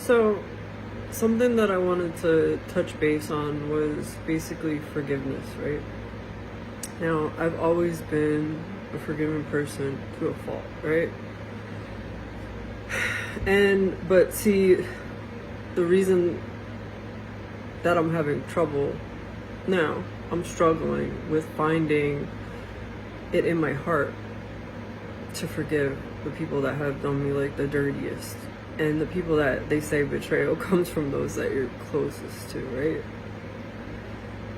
So, something that I wanted to touch base on was basically forgiveness, right? Now, I've always been a forgiving person to a fault, right? But see, the reason that I'm having trouble now, I'm struggling with finding it in my heart to forgive the people that have done me like the dirtiest. And the people that they say betrayal comes from those that you're closest to, right?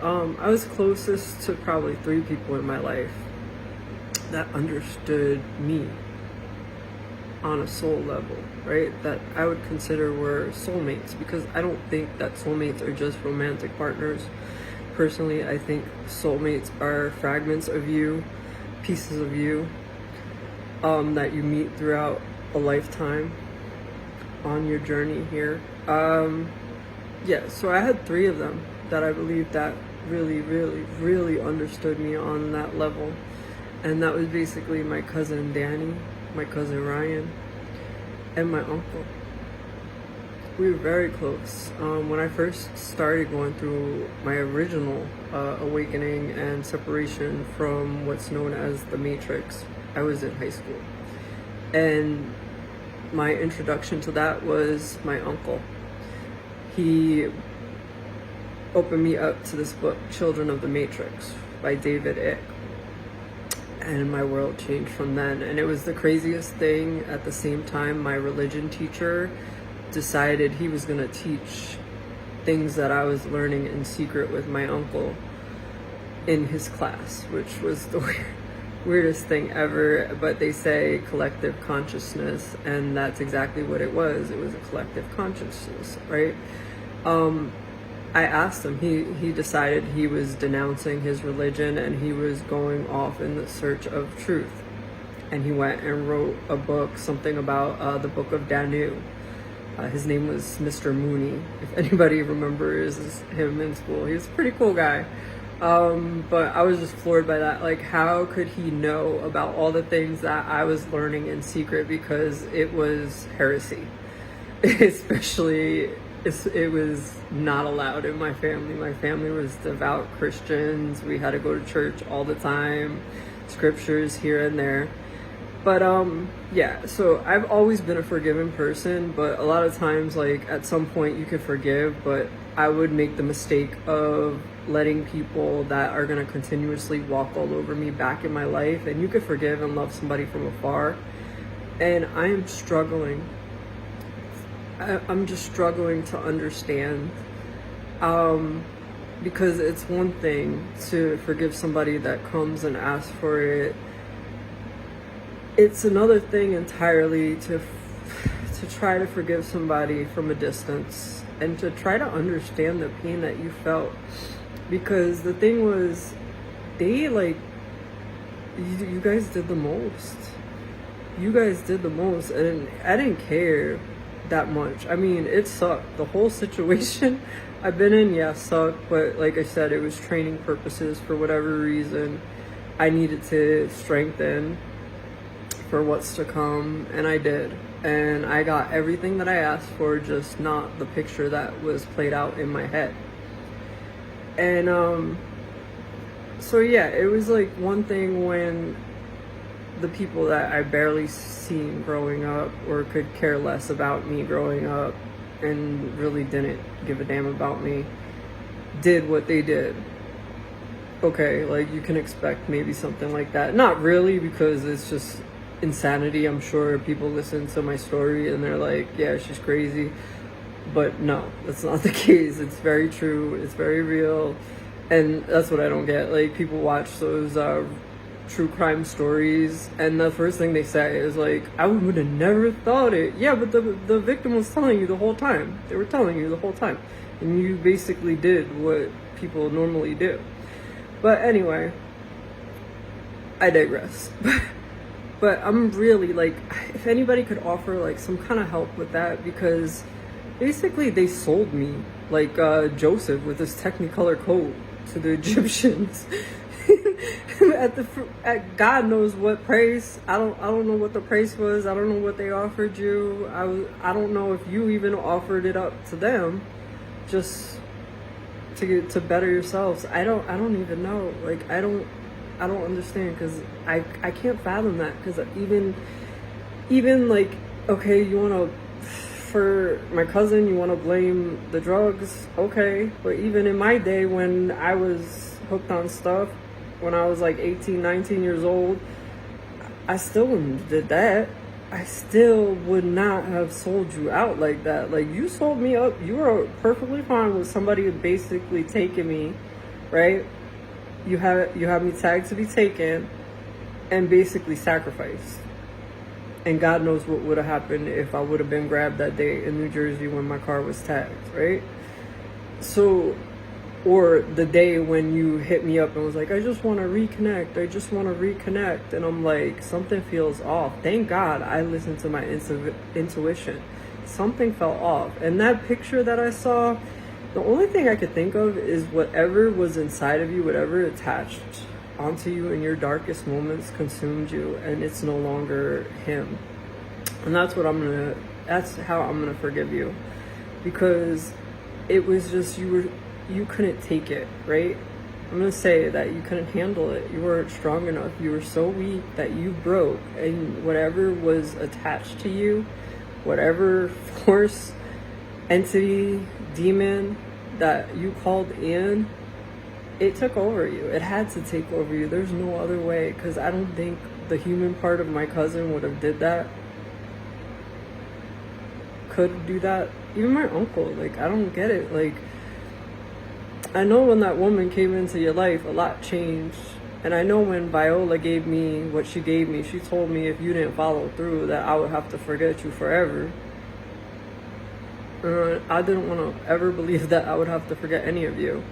I was closest to probably 3 people in my life that understood me on a soul level, right? That I would consider were soulmates, because I don't think that soulmates are just romantic partners. Personally, I think soulmates are fragments of you, pieces of you, that you meet throughout a lifetime on your journey here. Yeah, so I had 3 of them that I believe that really understood me on that level. And that was basically my cousin Danny, my cousin Ryan, and my uncle. We were very close. When I first started going through my original awakening and separation from what's known as the Matrix, I was in high school. And my introduction to that was my uncle. He opened me up to this book, Children of the Matrix, by David Icke. And my world changed from then. And it was the craziest thing. At the same time, my religion teacher decided he was going to teach things that I was learning in secret with my uncle in his class, which was the weirdest thing ever. But they say collective consciousness, and that's exactly what it was. It was a collective consciousness, right? I asked him, he decided he was denouncing his religion and he was going off in the search of truth. And he went and wrote a book, something about the book of Danu. His name was Mr. Mooney, if anybody remembers him in school. He was a pretty cool guy. But I was just floored by that. Like, how could he know about all the things that I was learning in secret? Because it was heresy. Especially, it was not allowed in my family. My family was devout Christians. We had to go to church all the time, scriptures here and there. But yeah, so I've always been a forgiving person, but a lot of times, like, at some point you can forgive, but I would make the mistake of letting people that are going to continuously walk all over me back in my life. And you can forgive and love somebody from afar. And I am struggling. I'm just struggling to understand, because it's one thing to forgive somebody that comes and asks for it. It's another thing entirely to try to forgive somebody from a distance and to try to understand the pain that you felt. Because the thing was, they, like, you guys did the most. You guys did the most, and I didn't care that much. I mean, it sucked. The whole situation I've been in, yeah, sucked, but like I said, it was training purposes. For whatever reason, I needed to strengthen for what's to come, and I did. And I got everything that I asked for, just not the picture that was played out in my head. And so yeah, it was like one thing when the people that I barely seen growing up, or could care less about me growing up and really didn't give a damn about me, did what they did. Okay, like, you can expect maybe something like that. Not really, because it's just insanity. I'm sure people listen to my story and they're like, yeah, she's crazy. But no, that's not the case. It's very true. It's very real. And that's what I don't get. Like, people watch those true crime stories, and the first thing they say is like, I would have never thought it. Yeah, but the victim was telling you the whole time. They were telling you the whole time. And you basically did what people normally do. But anyway, I digress. But I'm really, like, if anybody could offer, like, some kind of help with that, because basically they sold me, like, Joseph with his Technicolor coat to the Egyptians. at God knows what price. I don't know what the price was. I don't know what they offered you. I don't know if you even offered it up to them, just to better yourselves. I don't even know. Like I don't understand, because I can't fathom that, because even like, okay, you want to, for my cousin, you want to blame the drugs, okay, but even in my day when I was hooked on stuff, when I was like 18, 19 years old, I still did that. I still would not have sold you out like that. Like, you sold me up. You were perfectly fine with somebody basically taking me, right? You have me tagged to be taken and basically sacrificed. And God knows what would have happened if I would have been grabbed that day in New Jersey when my car was tagged, right? So, or the day when you hit me up and was like, I just want to reconnect. I just want to reconnect. And I'm like, something feels off. Thank God I listened to my intuition. Something fell off. And that picture that I saw, the only thing I could think of is whatever was inside of you, whatever attached onto you in your darkest moments consumed you, and it's no longer him. And that's how I'm gonna forgive you, because it was just, you couldn't take it, right? I'm gonna say that you couldn't handle it. You weren't strong enough. You were so weak that you broke, and whatever was attached to you, whatever force, entity, demon that you called in, it took over you. It had to take over you. There's no other way, because I don't think the human part of my cousin would have did that, could do that. Even my uncle, like, I don't get it. Like, I know when that woman came into your life, a lot changed. And I know when Viola gave me what she gave me, she told me if you didn't follow through, that I would have to forget you forever. I didn't want to ever believe that I would have to forget any of you.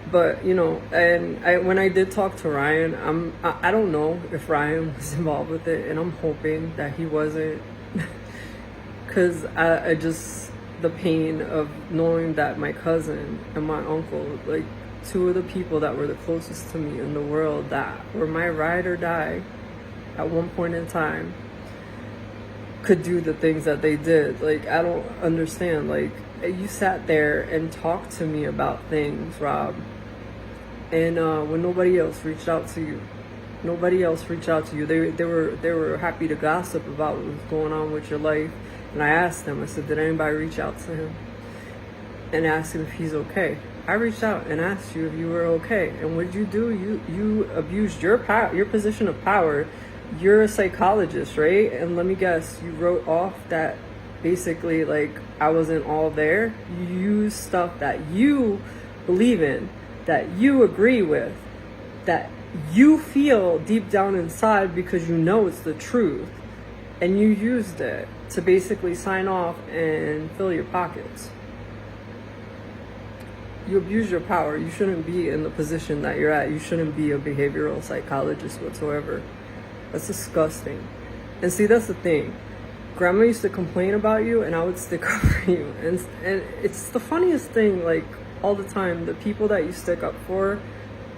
But, you know, and when I did talk to Ryan, I don't know if Ryan was involved with it, and I'm hoping that he wasn't, because I just, the pain of knowing that my cousin and my uncle, like, two of the people that were the closest to me in the world, that were my ride or die at one point in time, could do the things that they did. Like, I don't understand. Like, you sat there and talked to me about things, Rob, and when nobody else reached out to you, they were happy to gossip about what was going on with your life. And I asked them, I said, did anybody reach out to him and ask him if he's okay? I reached out and asked you if you were okay. And what did you do? You abused your power, your position of power. You're a psychologist, right? And let me guess, you wrote off that basically, like, I wasn't all there. You used stuff that you believe in, that you agree with, that you feel deep down inside because you know it's the truth. And you used it to basically sign off and fill your pockets. You abuse your power. You shouldn't be in the position that you're at. You shouldn't be a behavioral psychologist whatsoever. That's disgusting. And see, that's the thing. Grandma used to complain about you, and I would stick up for you. And it's the funniest thing, like, all the time. The people that you stick up for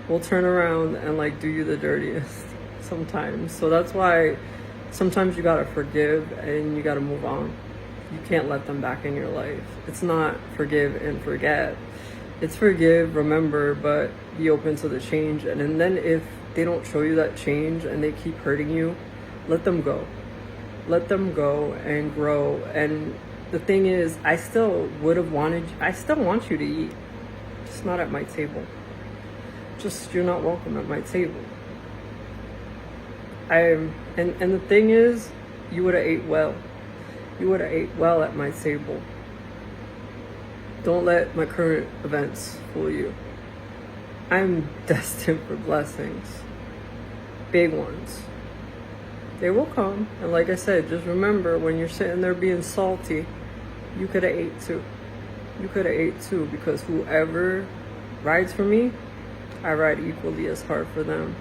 will turn around and, like, do you the dirtiest sometimes. So that's why sometimes you gotta forgive and you gotta move on. You can't let them back in your life. It's not forgive and forget. It's forgive, remember, but be open to the change. And then if they don't show you that change and they keep hurting you, let them go. Let them go and grow. And the thing is, I still want you to eat, just not at my table. Just, you're not welcome at my table. And the thing is, you would have ate well. You would have ate well at my table. Don't let my current events fool you. I'm destined for blessings. Big ones. They will come. And like I said, just remember, when you're sitting there being salty, you could have ate too. You could have ate too, because whoever rides for me, I ride equally as hard for them.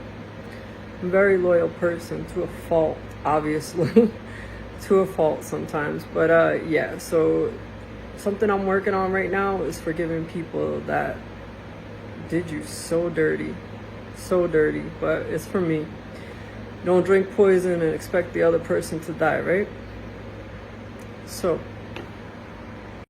I'm a very loyal person, to a fault, obviously. To a fault sometimes. But yeah, so something I'm working on right now is forgiving people that did you so dirty. So dirty, but it's for me. Don't drink poison and expect the other person to die, right? So